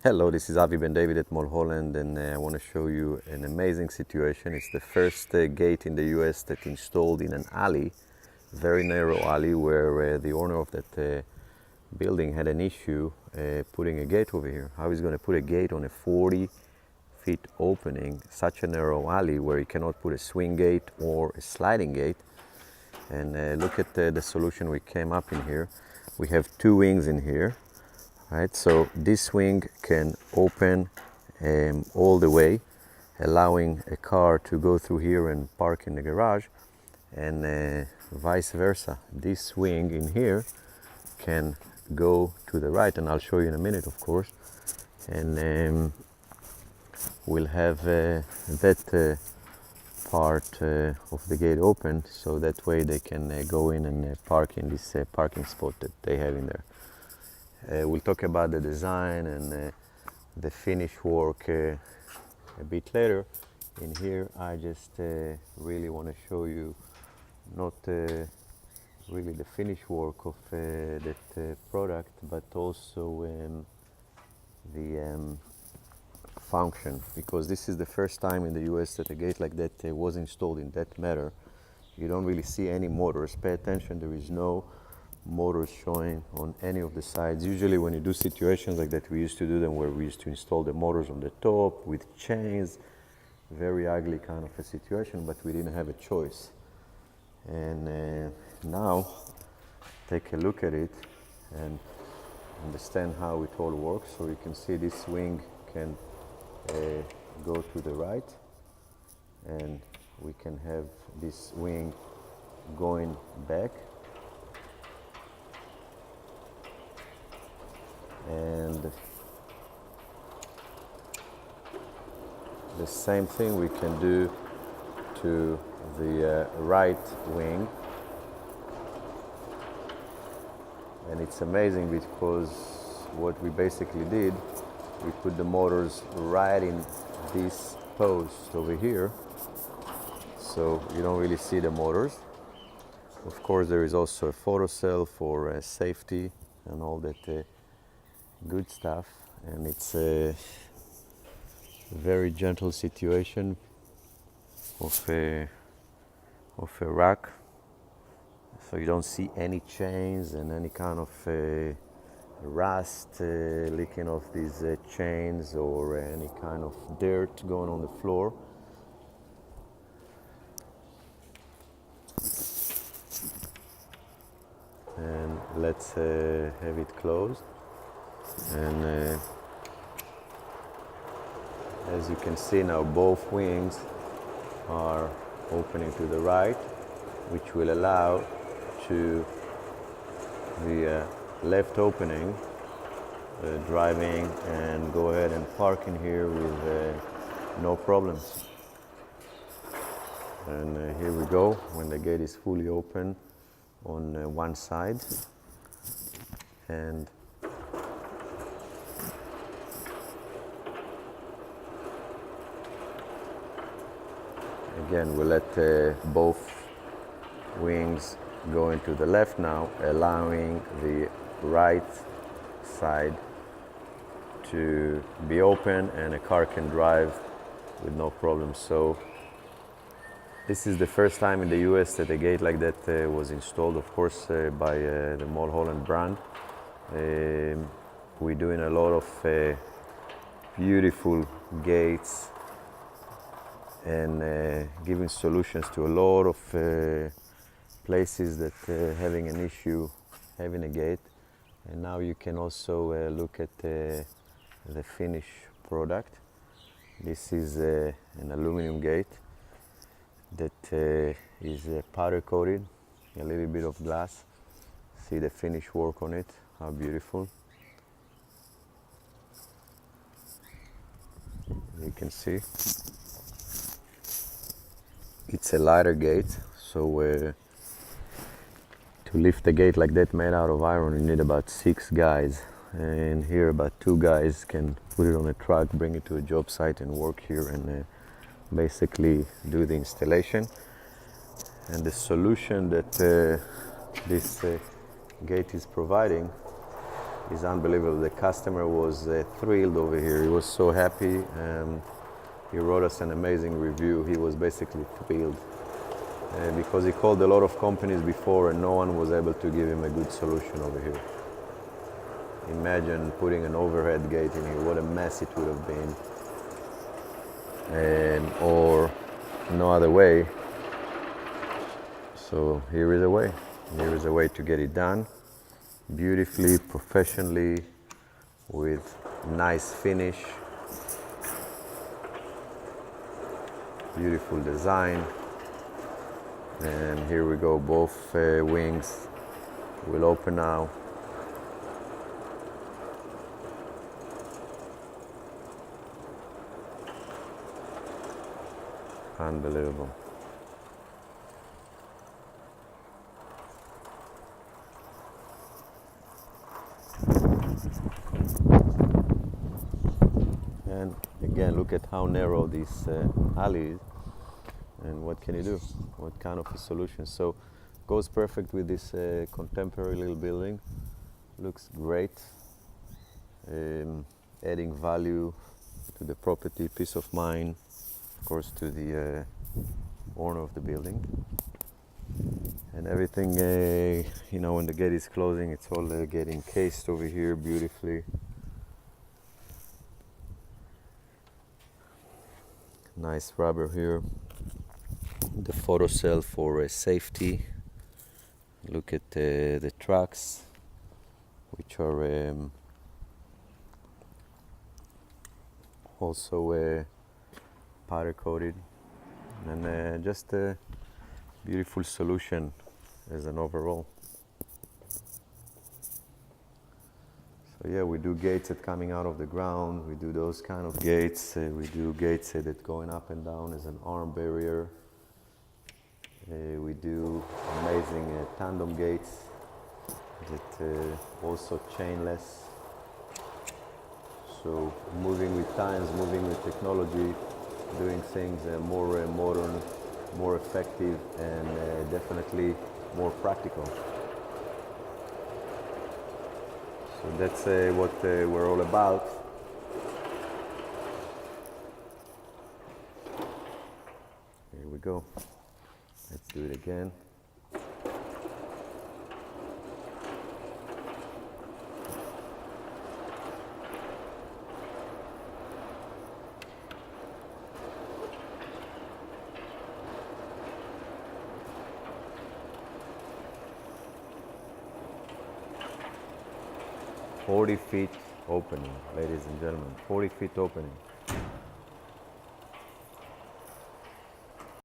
Hello, this is Avi Ben David at Mulholland, and I want to show you an amazing situation. It's the first gate in the US that installed in an alley, very narrow alley, where the owner of that building had an issue putting a gate over here. How he's going to put a gate on a 40-feet opening, such a narrow alley where you cannot put a swing gate or a sliding gate. And look at the solution we came up in here. We have two wings in here. Right, so this wing can open all the way, allowing a car to go through here and park in the garage, and vice versa. This wing in here can go to the right, and I'll show you in a minute, of course. And we'll have that part of the gate open, so that way they can go in and park in this parking spot that they have in there. We'll talk about the design and the finish work a bit later. In here, I just really want to show you not really the finish work of that product, but also the function, because this is the first time in the US that a gate like that was installed in that manner. You don't really see any motors. Pay attention, there is no motors showing on any of the sides. Usually when you do situations like that, we used to do them where we used to install the motors on the top with chains. Very ugly kind of a situation, but we didn't have a choice. And now take a look at it and understand how it all works. So you can see this wing can go to the right, and we can have this wing going back. And the same thing we can do to the right wing. And it's amazing because what we basically did, we put the motors right in this post over here, so you don't really see the motors. Of course, there is also a photo cell for safety and all that good stuff, and it's a very gentle situation of a rack, so you don't see any chains and any kind of rust leaking off these chains, or any kind of dirt going on the floor. And let's have it closed. And as you can see now, both wings are opening to the right, which will allow to the left opening, driving and go ahead and park in here with no problems. And here we go, when the gate is fully open on one side. And again, we'll let both wings go into the left now, allowing the right side to be open, and a car can drive with no problem. So this is the first time in the US that a gate like that was installed, of course, by the Mulholland brand. We're doing a lot of beautiful gates and giving solutions to a lot of places that having an issue having a gate. And now you can also look at the finished product. This is an aluminum gate that is powder coated, a little bit of glass. See the finish work on it, how beautiful. You can see it's a lighter gate, so to lift a gate like that made out of iron, you need about 6 guys. And here about 2 guys can put it on a truck, bring it to a job site and work here and basically do the installation. And the solution that this gate is providing is unbelievable. The customer was thrilled over here. He was so happy. He wrote us an amazing review. He was basically thrilled because he called a lot of companies before and no one was able to give him a good solution over here. Imagine putting an overhead gate in here, what a mess it would have been. Or no other way. So here is a way. Here is a way to get it done beautifully, professionally, with nice finish, beautiful design. And here we go, both wings will open now. Unbelievable. And again, look at how narrow this alley is. And what can you do? What kind of a solution? So goes perfect with this contemporary little building. Looks great. Adding value to the property, peace of mind, of course, to the owner of the building. And everything, you know, when the gate is closing, it's all getting cased over here beautifully. Nice rubber here. The photo cell for safety. Look at the trucks, which are also powder coated, and just a beautiful solution as an overall. So yeah, we do gates that coming out of the ground. We do those kind of gates. We do gates that going up and down as an arm barrier. We do amazing tandem gates that also chainless. So moving with times, moving with technology, doing things more modern, more effective, and definitely more practical. So that's what we're all about. Here we go. Let's do it again. "40 feet opening, ladies and gentlemen, 40 feet opening.